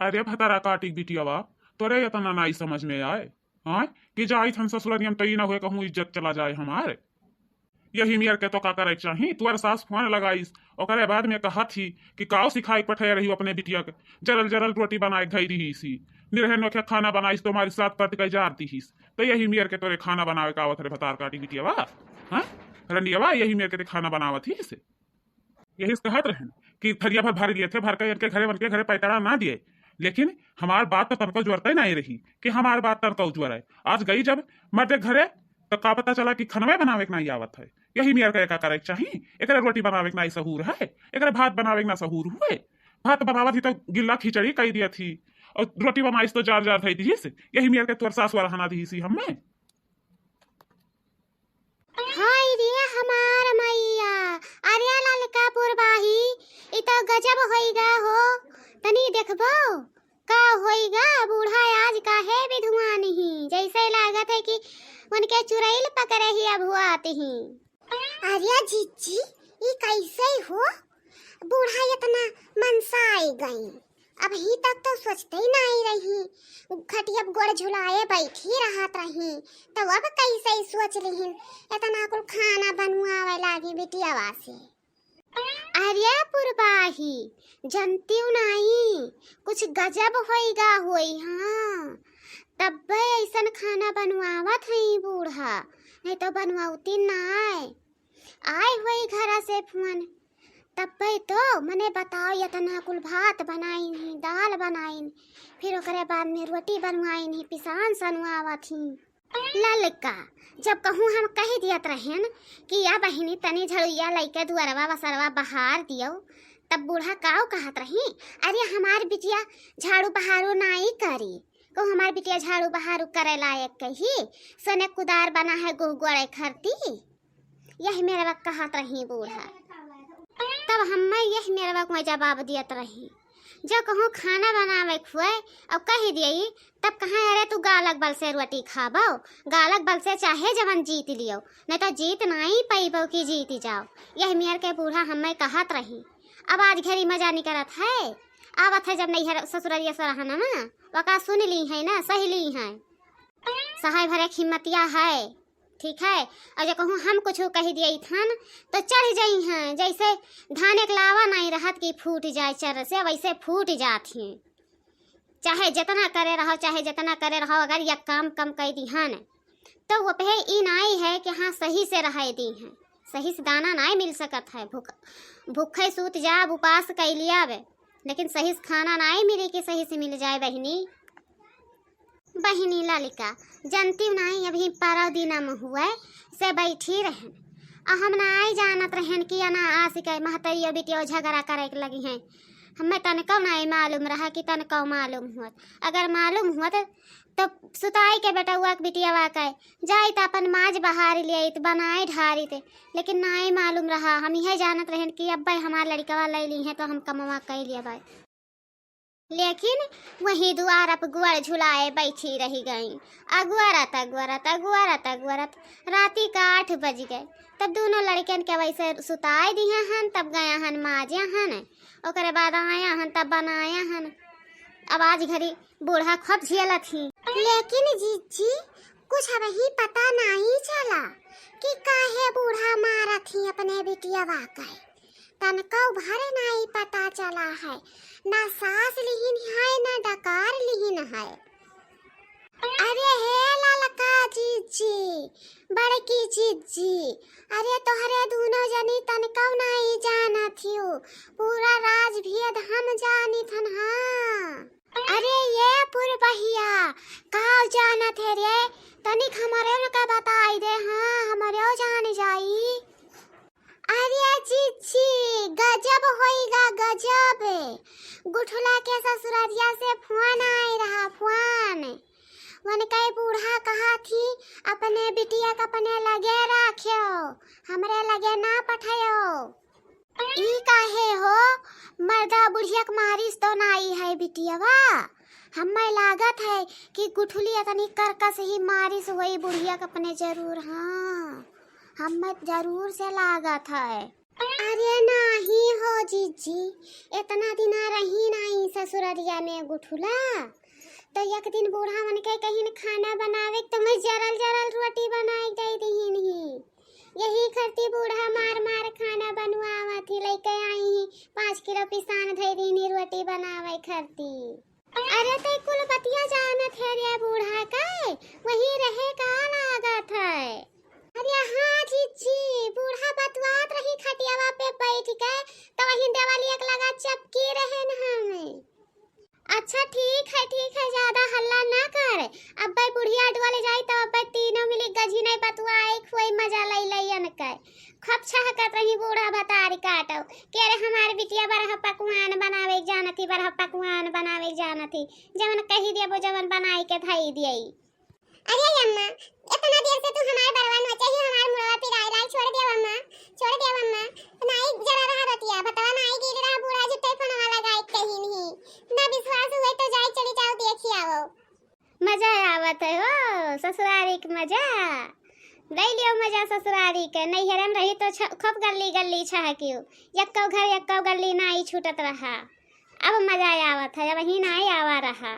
अरे भतारा काटी बिटियावा, तोरे इतना नहीं समझ में आए। हाँ कि जाई हम ससुरनियम तई ना हुए कहूँ इज्जत चला जाए हमारे। यही मियर के तो का करे चाही, तुअर सास फोन लगाईस ओकरे बाद में कहा थी कि काव सिखाई पठे रही अपने बिटिया के, जरल जरल रोटी बनाए गई रही सी, निरहे नोखे खाना बनाईस तुम्हारी साथ पट के जार दीस। तो यही मियर के तोरे खाना बनावे का आवत रे भतार काटी बिटियावा। हाँ रंडियावा यही मियर के खाना बनावत ही से। यही कहत रहन कि थरिया भर भारी लिए थे, भर के घरे बन के घरे पैतरा ना दिए, लेकिन हमार बात तो तनको ज्वरता नहीं रही कि हमार बात तनको ज्वर है। आज गई जब मर्दे घरे तो का पता चला कि खनवे बनावे के नहीं आवत है। यही मियर का करे चाहिए, एक रोटी बनावे के नहीं सहूर है, एक भात बनावे के ना सहूर हुए। भात बनावत ही तो गिल्ला खिचड़ी कही दिया थी, और रोटी बनाईस तो जार जार थी दी। यही मियर के तुअर सास वाला दी सी हमें। हाय रे हमार मैया, अरे ललका पुरबाही इ तो गजब होइगा हो। तनी देखबो का होइगा, बूढ़ा आज का है विधवा नहीं, जैसे लागत है कि उनके चुड़ैल पकड़े ही अब हुआ आती ही। अरे जीजी ये कैसे हो, बूढ़ा इतना मनसाई गई, अभी तक तो सोचते ही नहीं रही, खटिया गोड़ झुलाए बैठी रहत रही, तो अब कैसे सोच रही इतना कुल खाना बनवावे लागी बिटियावा से। अरे पुरबाही जनती नहीं, कुछ गजब होइगा होई। हाँ तब ऐसन खाना बनवावत है बूढ़ा, नहीं तो बनवाती ना आए हुई घर से फोन। तब तो मने बताओ इतना कुल भात बनाई नहीं, दाल बनाई नहीं, फिर ओकरे बाद में रोटी बनवाई नहीं, पिसान सनवावा थी। ललका जब कहूँ हम कह दियत रहन कि या बहिनी तनी झड़ुया लइके दुअरवा वसरवा बहार दियो, तब बूढ़ा काव कहत रही अरे हमार बिटिया झाड़ू बहारू नहीं करी, कहूँ हमार बिटिया झाड़ू बहारू करे लायक कही, सने कुदार बना है गुहगुड़े खरती। यही मेरे वक्त कहत रही बूढ़ा। तब हम यही मेरे वक्त में जवाब दियत रही, जब कहूँ खाना बनावे खुए और कह दिए तब कहाँ अरे तू गालक बल से रोटी खाबो, गालक बल से चाहे जवन जीत लियो, नहीं तो जीत नहीं पैबो कि जीत जाओ। यही मेर के बूढ़ा हमें कहत रही। अब आज घरी मजा नहीं करत है, आवत है जब नहीं ससुररिया सरहना ना वका सुन ली है ना, सही ली है, सहाय भरे हिम्मतिया है, ठीक है। और जो कहूँ हम कुछ कह दिए थन तो चढ़ जाई हैं, जैसे धान एक लावा नहीं रहत कि फूट जाए चर से, वैसे फूट जाती हैं। चाहे जितना करे रहो, चाहे जितना करे रहो, अगर यह काम कम कर दी हन तो वो पे ई नहीं है कि हाँ सही से रह दी हैं, सही से दाना नहीं मिल सकत है। भूखे सूत जा उपास कर लिया वे, लेकिन सही से खाना नहीं मिले कि सही से मिल जाए। बहिनी ललिका जनती नहीं, अभी 12 दिन में हुआ से बैठी रहन, हम नहीं जानत रहन कि ना आशिक महतरियो बिटियो झगड़ा करे लगी हैं। हमें तनको नहीं मालूम रहा कि तनको मालूम हुआ, अगर मालूम हुआ तो सुताई के बेटा हुआ बिटिया वाकई जाए तो अपन माज बहार लिए तो बनाए ढारी थे, लेकिन नहीं मालूम रहा। हम यह जानत रहन कि अब भाई हमारे लड़का ले ली है तो हम कमवा कर लिया भाई, लेकिन वही द्वार पर गुआर झुलाए बैठी रही गई। अगुआरत अगुआरत अगुआरत अगुआरत राती का 8 बज गए, तब दोनों लड़कन के वैसे सुताए दिया हन, तब गया हन माजिया हन, ओकरे बाद आया हन तब बनाया हन। अब आज घड़ी बूढ़ा खूब झेला थी, लेकिन जीजी कुछ अभी पता नहीं चला कि काहे बूढ़ा मारा थी अपने बिटिया वाकई, तनको भरे नहीं पता चला है, ना सास लिहिन है ना डकार लिहिन है। अरे हे ललका जीजी बड़की जीजी, अरे तोहरे दोनों जनी तनको नहीं जाना थी, पूरा राज भेद हम जानी थन। हाँ अरे ये पुरबहिया काव जाना थे रे, तनिक हमारे का बताई दे। हाँ हमारे जान जाई। अरे जीजी गजब होइगा गजब, गुठुला के ससुरारिया से फोन आए रहा, फोन वन कई बूढ़ा कहा थी अपने बिटिया का अपने लगे रखियो, हमरे लगे ना पठायो। ई काहे हो मर्दा बुढ़िया के मारिस तो नहीं है बिटियावा, हमें लागत है कि गुठुली इतनी करकस ही मारिस वही बुढ़िया के अपने जरूर। हाँ हमें जरूर से लागत है। अरे नहीं हो जीजी, इतना दिन रही नहीं ससुररिया में गुठुला, तो एक दिन बूढ़ा मन के कहीं न खाना बनावे तो मैं जरल जरल रोटी बनाई दे दी नहीं। यही करती बूढ़ा मार मार खाना बनवावा थी, लेके आई 5 किलो पिसान धई दीनी रोटी बनावे करती। अरे ते कुल बतिया जानत है रे बूढ़ा का, वही रहे का लागत है। अरे हाँ जीजी, बूढ़ा बतवात रही खटियावा पे बैठ के, तो वही देवाली एक लगा चपकी रहे न हमें। अच्छा ठीक है, ज्यादा हल्ला ना कर। अब भाई बुढ़िया डोले जाई तो अब तीनों मिली गजी नहीं बतवाए, कोई मजा लई लईन कर खप छहकत रही बूढ़ा बतारी काटो के रे हमार बिटिया बरह पकवान बनावे जानती, बरह पकवान बनावे जानती, जवन कही देबो जवन बनाई के धई दियई। अरे अम्मा, इतना देर से तू हमार बरवा न चाहिए, हमार मुड़वा पिराई लाई छोड़ दे अम्मा, छोड़ दे अम्मा। नाई जरा रहा रतिया बतावा, नाई गिर रहा बूढ़ा जुटे फोनवा लगाई कहीं नहीं। ना विश्वास हुए तो जाई चली जाओ देखी आओ। मजा आवत है हो ससुरारी के मजा, ले लियो मजा ससुरारी के। नहीं हरन रही तो खूब गल्ली गल्ली छहकियो, यक्को घर यक्को गल्ली नाई छूटत रहा। अब मजा आवत है, अब ही नाई आवा रहा।